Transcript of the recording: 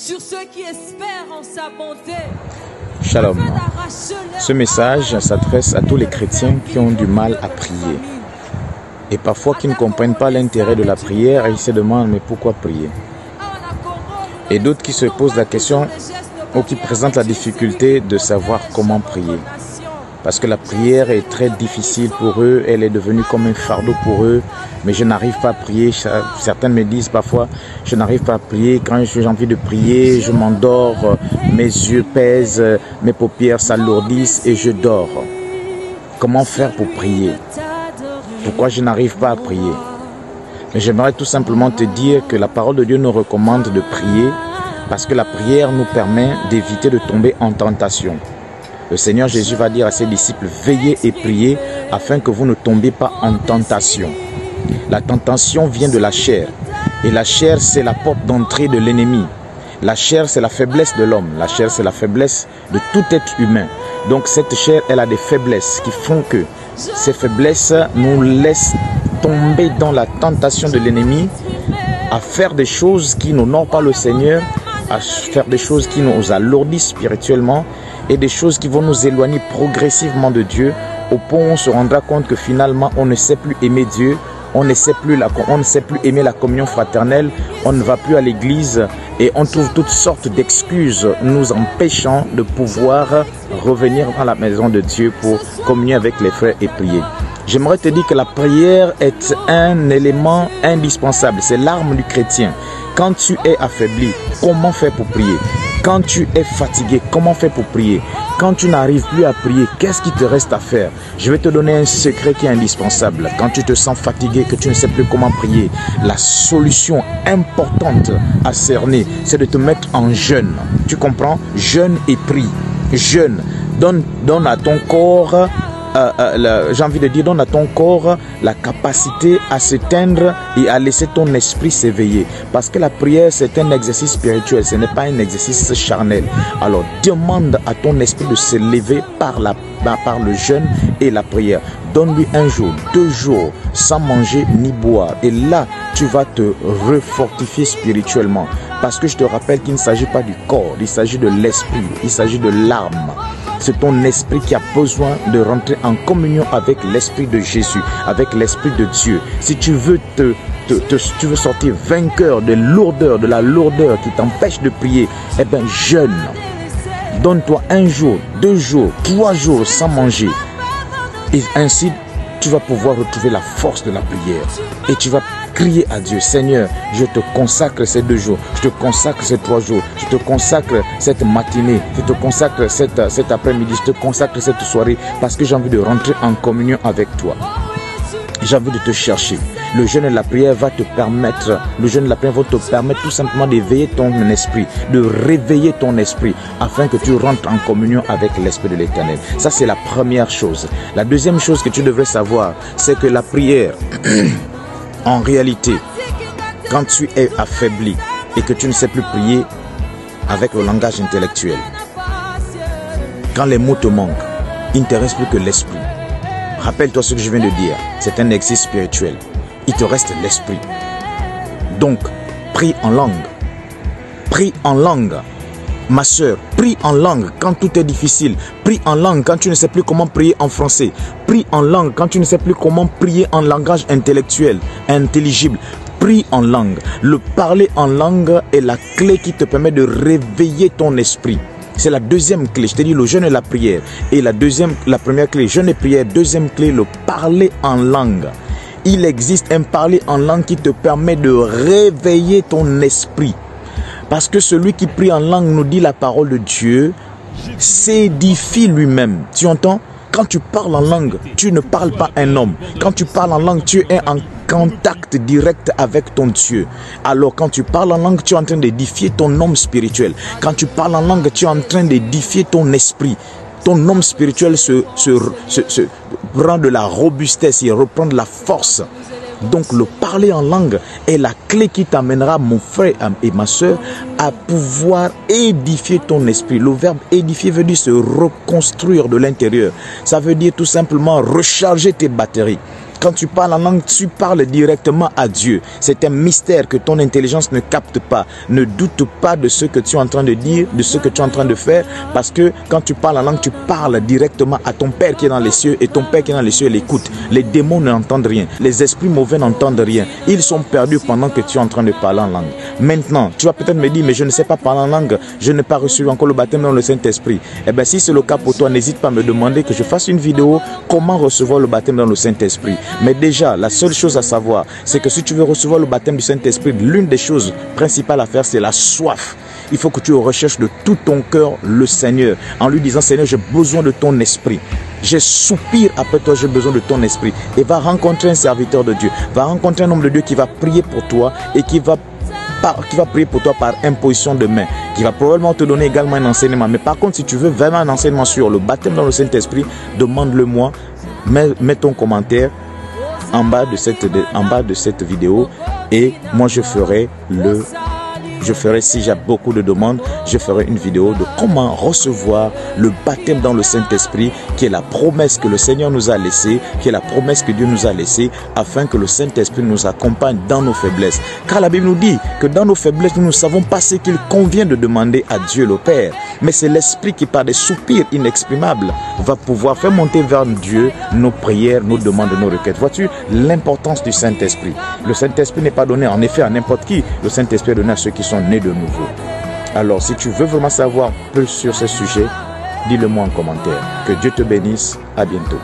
sur ceux qui espèrent en sa bonté. Shalom. Ce message s'adresse à tous les chrétiens qui ont du mal à prier. Et parfois qui ne comprennent pas l'intérêt de la prière et ils se demandent mais pourquoi prier? Et d'autres qui se posent la question ou qui présentent la difficulté de savoir comment prier. Parce que la prière est très difficile pour eux, elle est devenue comme un fardeau pour eux. Mais je n'arrive pas à prier. Certains me disent parfois, je n'arrive pas à prier. Quand j'ai envie de prier, je m'endors, mes yeux pèsent, mes paupières s'alourdissent et je dors. Comment faire pour prier? Pourquoi je n'arrive pas à prier? Mais j'aimerais tout simplement te dire que la parole de Dieu nous recommande de prier parce que la prière nous permet d'éviter de tomber en tentation. Le Seigneur Jésus va dire à ses disciples, veillez et priez afin que vous ne tombiez pas en tentation. La tentation vient de la chair. Et la chair, c'est la porte d'entrée de l'ennemi. La chair, c'est la faiblesse de l'homme. La chair, c'est la faiblesse de tout être humain. Donc cette chair, elle a des faiblesses qui font que ces faiblesses nous laissent tomber dans la tentation de l'ennemi à faire des choses qui n'honorent pas le Seigneur, à faire des choses qui nous alourdissent spirituellement et des choses qui vont nous éloigner progressivement de Dieu au point où on se rendra compte que finalement on ne sait plus aimer Dieu, on ne sait plus aimer la communion fraternelle, on ne va plus à l'église et on trouve toutes sortes d'excuses nous empêchant de pouvoir revenir dans la maison de Dieu pour communier avec les frères et prier. J'aimerais te dire que la prière est un élément indispensable, c'est l'arme du chrétien. Quand tu es affaibli, comment faire pour prier? Quand tu es fatigué, comment faire pour prier? Quand tu n'arrives plus à prier, qu'est-ce qui te reste à faire? Je vais te donner un secret qui est indispensable. Quand tu te sens fatigué, que tu ne sais plus comment prier, la solution importante à cerner, c'est de te mettre en jeûne. Tu comprends? Jeûne et prie. Jeûne. Donne à ton corps... j'ai envie de dire, donne à ton corps la capacité à s'éteindre et à laisser ton esprit s'éveiller. Parce que la prière, c'est un exercice spirituel, ce n'est pas un exercice charnel. Alors, demande à ton esprit de se lever par le jeûne et la prière. Donne-lui 1 jour, 2 jours, sans manger ni boire. Et là, tu vas te refortifier spirituellement. Parce que je te rappelle qu'il ne s'agit pas du corps, il s'agit de l'esprit, il s'agit de l'âme. C'est ton esprit qui a besoin de rentrer en communion avec l'esprit de Jésus, avec l'esprit de Dieu. Si tu veux tu veux sortir vainqueur de la lourdeur qui t'empêche de prier, eh bien jeûne. Donne-toi 1 jour, 2 jours, 3 jours sans manger. Et ainsi, tu vas pouvoir retrouver la force de la prière. Et tu vas crier à Dieu, Seigneur, je te consacre ces 2 jours, je te consacre ces 3 jours, je te consacre cette matinée, je te consacre cet après-midi, je te consacre cette soirée, parce que j'ai envie de rentrer en communion avec toi. J'ai envie de te chercher. Le jeûne et la prière va te permettre, tout simplement d'éveiller ton esprit, de réveiller ton esprit, afin que tu rentres en communion avec l'Esprit de l'Éternel. Ça, c'est la première chose. La deuxième chose que tu devrais savoir, c'est que la prière, en réalité, quand tu es affaibli et que tu ne sais plus prier avec le langage intellectuel, quand les mots te manquent, il ne te reste plus que l'esprit. Rappelle-toi ce que je viens de dire, c'est un exercice spirituel. Il te reste l'esprit. Donc, prie en langue. Prie en langue. Ma soeur, prie en langue quand tout est difficile. Prie en langue quand tu ne sais plus comment prier en français. Prie en langue quand tu ne sais plus comment prier en langage intellectuel, intelligible. Prie en langue. Le parler en langue est la clé qui te permet de réveiller ton esprit. C'est la deuxième clé. Je te dis le jeûne et la prière. Et la première clé, jeûne et prière. Deuxième clé, le parler en langue. Il existe un parler en langue qui te permet de réveiller ton esprit. Parce que celui qui prie en langue, nous dit la parole de Dieu, s'édifie lui-même. Tu entends? Quand tu parles en langue, tu ne parles pas un homme. Quand tu parles en langue, tu es en contact direct avec ton Dieu. Alors quand tu parles en langue, tu es en train d'édifier ton homme spirituel. Quand tu parles en langue, tu es en train d'édifier ton esprit. Ton homme spirituel se prend de la robustesse, il reprend de la force. Donc le parler en langue est la clé qui t'amènera, mon frère et ma soeur, à pouvoir édifier ton esprit. Le verbe édifier veut dire se reconstruire de l'intérieur. Ça veut dire tout simplement recharger tes batteries. Quand tu parles en langue, tu parles directement à Dieu. C'est un mystère que ton intelligence ne capte pas. Ne doute pas de ce que tu es en train de dire, de ce que tu es en train de faire, parce que quand tu parles en langue, tu parles directement à ton Père qui est dans les cieux, et ton Père qui est dans les cieux l'écoute. Les démons n'entendent rien. Les esprits mauvais n'entendent rien. Ils sont perdus pendant que tu es en train de parler en langue. Maintenant, tu vas peut-être me dire, mais je ne sais pas parler en langue, je n'ai pas reçu encore le baptême dans le Saint-Esprit. Eh bien, si c'est le cas pour toi, n'hésite pas à me demander que je fasse une vidéo comment recevoir le baptême dans le Saint-Esprit. Mais déjà, la seule chose à savoir, c'est que si tu veux recevoir le baptême du Saint-Esprit, l'une des choses principales à faire, c'est la soif. Il faut que tu recherches de tout ton cœur le Seigneur, en lui disant, Seigneur, j'ai besoin de ton esprit. Je soupire après toi, j'ai besoin de ton esprit. Et va rencontrer un serviteur de Dieu, va rencontrer un homme de Dieu qui va prier pour toi et qui va prier pour toi par imposition de main, qui va probablement te donner également un enseignement. Mais par contre, si tu veux vraiment un enseignement sur le baptême dans le Saint-Esprit, demande-le moi, mets ton commentaire en bas de cette vidéo et moi je ferai si j'ai beaucoup de demandes, je ferai une vidéo de comment recevoir le baptême dans le Saint-Esprit, qui est la promesse que le Seigneur nous a laissée, qui est la promesse que Dieu nous a laissée, afin que le Saint-Esprit nous accompagne dans nos faiblesses. Car la Bible nous dit que dans nos faiblesses, nous ne savons pas ce qu'il convient de demander à Dieu le Père. Mais c'est l'Esprit qui, par des soupirs inexprimables, va pouvoir faire monter vers Dieu nos prières, nos demandes, nos requêtes. Vois-tu l'importance du Saint-Esprit? Le Saint-Esprit n'est pas donné en effet à n'importe qui. Le Saint-Esprit est donné à ceux qui sont nés de nouveau. Alors, si tu veux vraiment savoir plus sur ce sujet, dis-le moi en commentaire. Que Dieu te bénisse. À bientôt.